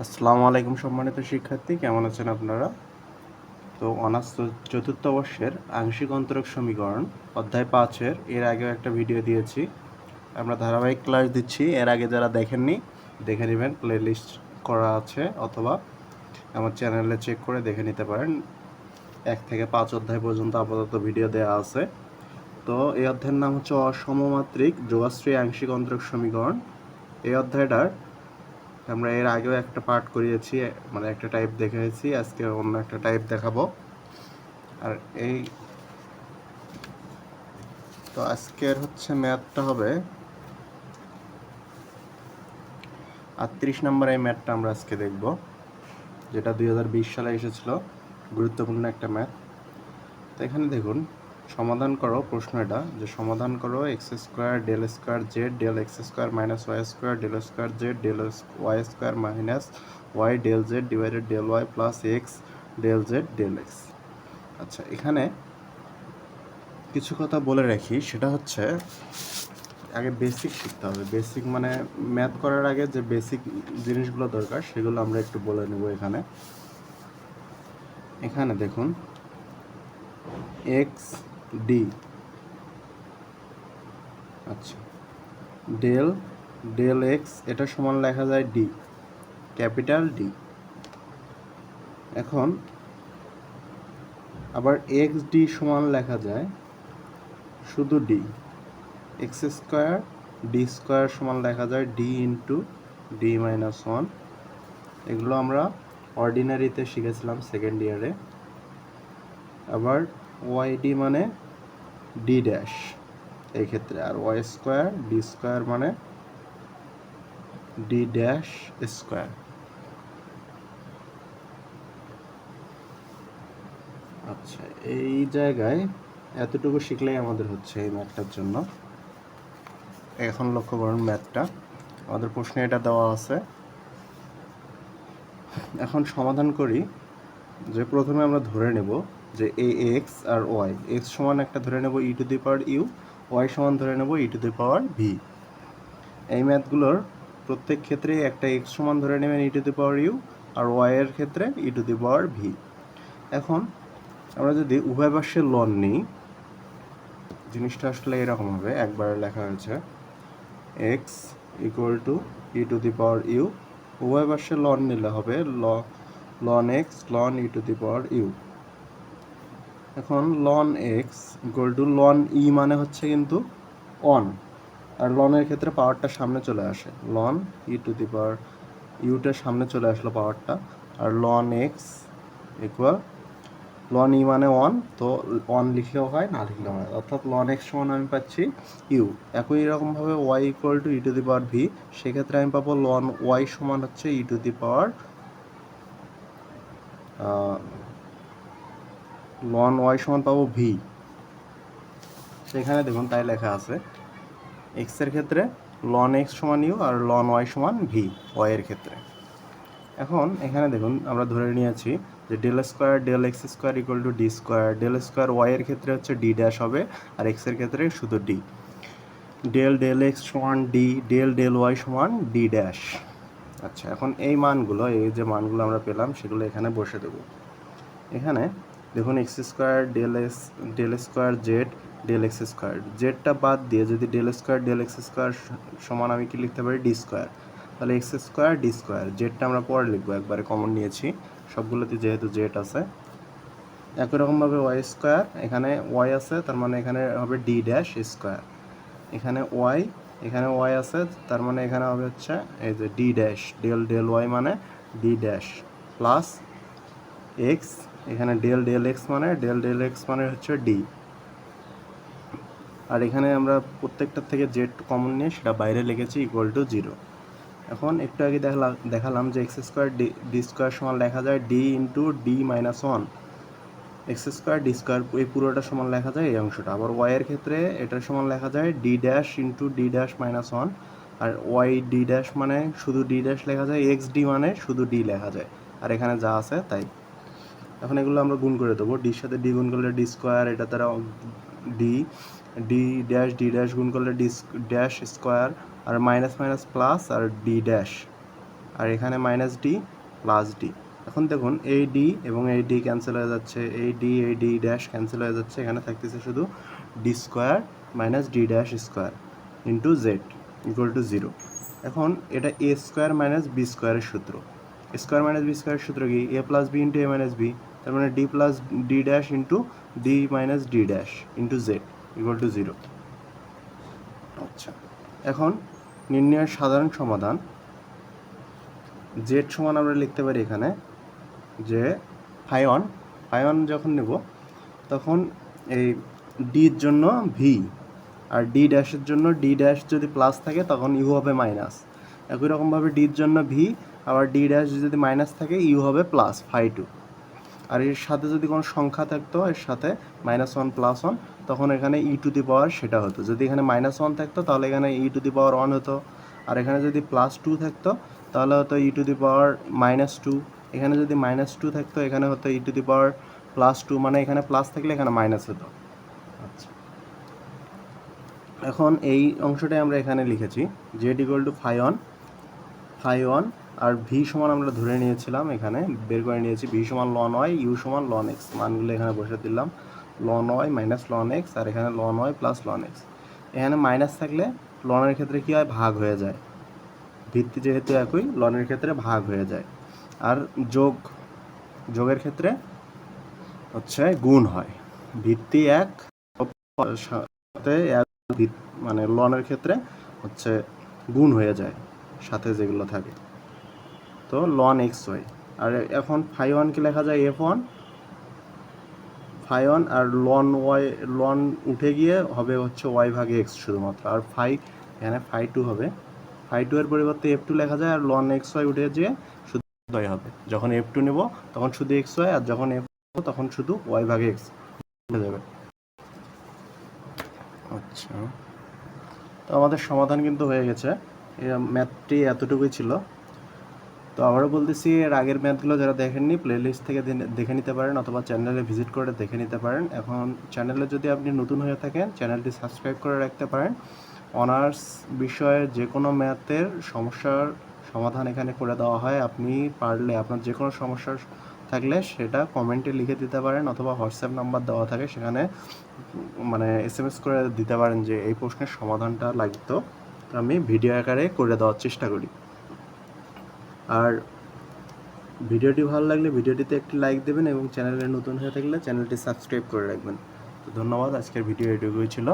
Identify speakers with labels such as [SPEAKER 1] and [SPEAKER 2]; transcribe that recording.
[SPEAKER 1] আসসালামু আলাইকুম সম্মানিত শিক্ষার্থী, কেমন আছেন আপনারা? তো অনার্স চতুর্থ বর্ষের আংশিক অন্তরক সমীকরণ অধ্যায় 5-এর এর আগেও একটা ভিডিও দিয়েছি। আমরা ধারাবাহিক ক্লাস দিচ্ছি। এর আগে যারা দেখেননি দেখে নেবেন, প্লে লিস্ট করা আছে, অথবা আমার চ্যানেলে চেক করে দেখে নিতে পারেন। 1 থেকে 5 অধ্যায় পর্যন্ত আপাতত ভিডিও দেওয়া আছে। তো এই অধ্যায়ের নাম হচ্ছে অসমমাত্রিক যোগাশ্রয়ী আংশিক অন্তরক সমীকরণ। এই অধ্যায়টার আমরা এর আগেও একটা পার্ট করিয়েছি, মানে একটা টাইপ দেখিয়েছি। আজকে অন্য একটা টাইপ দেখাবো। আর এই তো আজকের হচ্ছে ম্যাথটা হবে 38 নম্বর। এই ম্যাথটা আমরা আজকে দেখব, যেটা 2020 সালে এসেছিল, গুরুত্বপূর্ণ একটা ম্যাথ। তো এখানে দেখুন, সমাধান করো প্রশ্ন এটা, যে সমাধান করো x square del square z del x square minus y square del square z del y square minus y del z divided del y plus x del z del x. আচ্ছা, এখানে কিছু কথা বলে রাখি, সেটা হচ্ছে আগে বেসিক শিখতে হবে। বেসিক মানে ম্যাথ করার আগে যে বেসিক জিনিসগুলো দরকার সেগুলো আমরা একটু বলে নেব। এখানে দেখুন, এক্স ডি, আচ্ছা, ডেল ডেল এক্স, এটা সমান লেখা যায় ডি, ক্যাপিটাল ডি। এখন আবার এক্স ডি সমান লেখা যায় শুধু D. X square d square সমান লেখা যায় D into D minus one. এগুলো আমরা অর্ডিনারিতে শিখেছিলাম সেকেন্ড ইয়ারে। আবার ওয়াই ডি মানে ডি ড্যাশ এই ক্ষেত্রে, আর ওয়াই স্কোয়ার ডি স্কোয়ার মানে ডি ড্যাশ স্কোয়ার। আচ্ছা, এই জায়গায় এতটুকু শিখলেই আমাদের হচ্ছে এই ম্যাথটার জন্য। এখন লক্ষ্য করুন ম্যাথটা, আমাদের প্রশ্নে এটা দেওয়া আছে। এখন সমাধান করি। যে প্রথমে আমরা ধরে নেব যে এ এক্স আর ওয়াই, এক্স সমান একটা ধরে নেব e to the power u, y সমান ধরে নেব e to the power V. এই ম্যাথগুলোর প্রত্যেক ক্ষেত্রেই একটা এক্স সমান ধরে নেবেন e to the power u, আর ওয়াই এর ক্ষেত্রে ই টু দি পাওয়ার ভি। এখন আমরা যদি উভয় পাশে লন নিই, জিনিসটা আসলে এরকম হবে। একবারে লেখা হয়েছে x equal to e to the power u, উভয় পাশে লন নিলে হবে ln x ln e to the power u. এখন ln x equal to ln e মানে হচ্ছে কিন্তু অন, আর লনের ক্ষেত্রে পাওয়ারটা সামনে চলে আসে, লন ই টু দি পাওয়ার ইউটার সামনে চলে আসলো পাওয়ারটা। আর loan x equal loan e মানে ওয়ান, তো ওয়ান লিখলেও হয় না লিখলেও হয়, অর্থাৎ লন এক্স সমান আমি পাচ্ছি ইউ। একই রকমভাবে y equal to e to the power v, সেক্ষেত্রে আমি পাবো লন ওয়াই সমান হচ্ছে e to the power ln y সমান পাবো ভি। সেখানে দেখুন তাই লেখা আছে, এক্সের ক্ষেত্রে লন এক্স সমান ইউ আর লন ওয়াই সমান ভি ওয়াইয়ের ক্ষেত্রে। এখন এখানে দেখুন আমরা ধরে নিয়েছি যে del square del x square equal to d square. Del square ওয়াইয়ের ক্ষেত্রে হচ্ছে ডি ড্যাশ হবে, আর এক্সের ক্ষেত্রে শুধু ডি। ডেল ডেল এক্স সমান ডি, ডেল ডেল ওয়াই সমান ডি ড্যাশ। আচ্ছা, এখন এই মানগুলো, এই যে মানগুলো আমরা পেলাম সেগুলো এখানে বসে দেবো। এখানে দেখুন x square del square z del x square, জেডটা বাদ দিয়ে যদি del square del x square সমান আমি কি লিখতে পারি ডি স্কোয়ার, তাহলে এক্স স্কোয়ার ডি স্কোয়ার। জেডটা আমরা পরে লিখবো, একবারে কমন নিয়েছি সবগুলোতে যেহেতু জেড আছে। একই রকমভাবে ওয়াই স্কোয়ার, এখানে ওয়াই আছে তার মানে এখানে হবে ডি ড্যাশ স্কোয়ার। এখানে ওয়াই আছে তার মানে এখানে হবে হচ্ছে এই যে d dash, del del y মানে ডি ড্যাশ প্লাস এক্স, এখানে ডেল ডেল এক্স মানে হচ্ছে ডি। আর এখানে আমরা প্রত্যেকটার থেকে জেড কমন নিয়ে সেটা বাইরে লিখেছি ইকুয়াল টু জিরো। এখন একটু আগে দেখালাম যে এক্স স্কোয়ার ডি স্কোয়ার সমান লেখা যায় D into D minus one. X square d square এই পুরোটা সমান লেখা যায় এই অংশটা। আবার ওয়াইয়ের ক্ষেত্রে এটার সমান লেখা যায় d dash into d dash minus one. আর ওয়াই ডি ড্যাশ মানে শুধু ডি ড্যাশ লেখা যায়, এক্স ডি মানে শুধু ডি লেখা যায়, আর এখানে যা আছে তাই। এখন এগুলো আমরা গুণ করে দেবো, ডির সাথে ডি গুণ করলে ডি স্কোয়ার, এটা তারা ডি ডি ড্যাশ গুণ করলে ডি ড্যাশ স্কোয়ার, আর মাইনাস মাইনাস প্লাস আর ডি ড্যাশ। আর এখানে মাইনাস ডি প্লাস ডি। এখন দেখুন এই ডি এবং এই ডি ক্যান্সেল হয়ে যাচ্ছে, এই ডি ড্যাশ ক্যান্সেল হয়ে যাচ্ছে, এখানে থাকতেছে শুধু D square minus D dash square into Z equal two 0। এখন এটা এ স্কোয়ার মাইনাস বি স্কোয়ারের সূত্র। স্কোয়ার মাইনাস বি স্কোয়ারের সূত্র কি? এ প্লাস বি ইন্টু এ মাইনাস বি, তার মানে D plus D dash into D minus D dash into Z equal two 0। আচ্ছা, এখন নির্ণয়ের সাধারণ সমাধান জেড সমান আমরা লিখতে পারি এখানে যে ফাই ওয়ান যখন নেব তখন এই ডির জন্য ভি আর ডি ড্যাশের জন্য ডি ড্যাশ যদি প্লাস থাকে তখন ইউ হবে মাইনাস। একই রকমভাবে ডির জন্য ভি আবার ডি ড্যাশ যদি মাইনাস থাকে ইউ হবে প্লাস ফাই 2। আর এর সাথে যদি কোনো সংখ্যা থাকতো এর সাথে -1 +1 তখন এখানে ই টু দি পাওয়ার সেটা হতো। যদি এখানে -1 থাকতো তাহলে এখানে ই টু দি পাওয়ার 1 হতো। আর এখানে যদি +2 থাকতো তাহলে হতো ই টু দি পাওয়ার -2। এখানে যদি -2 থাকতো এখানে হতো ই টু দি পাওয়ার +2, মানে এখানে প্লাস থাকলে এখানে মাইনাস হতো। আচ্ছা, এখন এই অংশটাই আমরা এখানে লিখেছি z equal to phi one আর ভি সমান আমরা ধরে নিয়েছিলাম, এখানে বের করে নিয়েছি ভি সমান লন ওয়াই, ইউ সমান লন এক্স। মানগুলো এখানে বসে দিলাম, ln y minus ln x আর এখানে ln y plus ln x. এখানে মাইনাস থাকলে লনের ক্ষেত্রে কী হয়? ভাগ হয়ে যায়। ভিত্তি যেহেতু একই, লনের ক্ষেত্রে ভাগ হয়ে যায়। আর যোগের ক্ষেত্রে হচ্ছে গুণ হয়। ভিত্তি এক সাথে মানে লনের ক্ষেত্রে হচ্ছে গুণ হয়ে যায় সাথে যেগুলো থাকে, তো লন এক্স ওয়াই। আর এখন ফাই 1 কি লেখা যায়? ফাই 1 আর লন ওয়াই, লন উঠে গিয়ে হবে হচ্ছে ওয়াই ভাগে এক্স শুধুমাত্র। আর এখানে ফাই 2 হবে, ফাই 2 এর পরিবর্তে F2 লেখা যায়, আর লন এক্স ওয়াই উঠে গিয়ে শুধু ওয়াই হবে। যখন F2 নেব তখন শুধু এক্স ওয়াই, আর যখন F তখন শুধু ওয়াই ভাগে এক্স উঠে যাবে। আচ্ছা, তো আমাদের সমাধান কিন্তু হয়ে গেছে। ম্যাথটি এতটুকুই ছিল। তো আবারও বলতেছি, এর আগের ম্যাথগুলো যারা দেখেননি প্লেলিস্ট থেকে দেখে নিতে পারেন অথবা চ্যানেলে ভিজিট করে দেখে নিতে পারেন। এখন চ্যানেলে যদি আপনি নতুন হয়ে থাকেন চ্যানেলটি সাবস্ক্রাইব করে রাখতে পারেন। অনার্স বিষয়ের যে কোনো ম্যাথের সমস্যার সমাধান এখানে করে দেওয়া হয়। আপনি পারলে আপনার যে কোনো সমস্যার থাকলে সেটা কমেন্টে লিখে দিতে পারেন অথবা হোয়াটসঅ্যাপ নাম্বার দেওয়া থাকে, সেখানে মানে SMS করে দিতে পারেন যে এই প্রশ্নের সমাধানটা লাগতো, তো আমি ভিডিও আকারে করে দেওয়ার চেষ্টা করি। আর ভিডিওটি ভালো লাগলে ভিডিওটিতে একটি লাইক দেবেন এবং চ্যানেলে নতুন হয়ে থাকলে চ্যানেলটি সাবস্ক্রাইব করে রাখবেন। তো ধন্যবাদ, আজকের ভিডিও এটুকুই ছিল।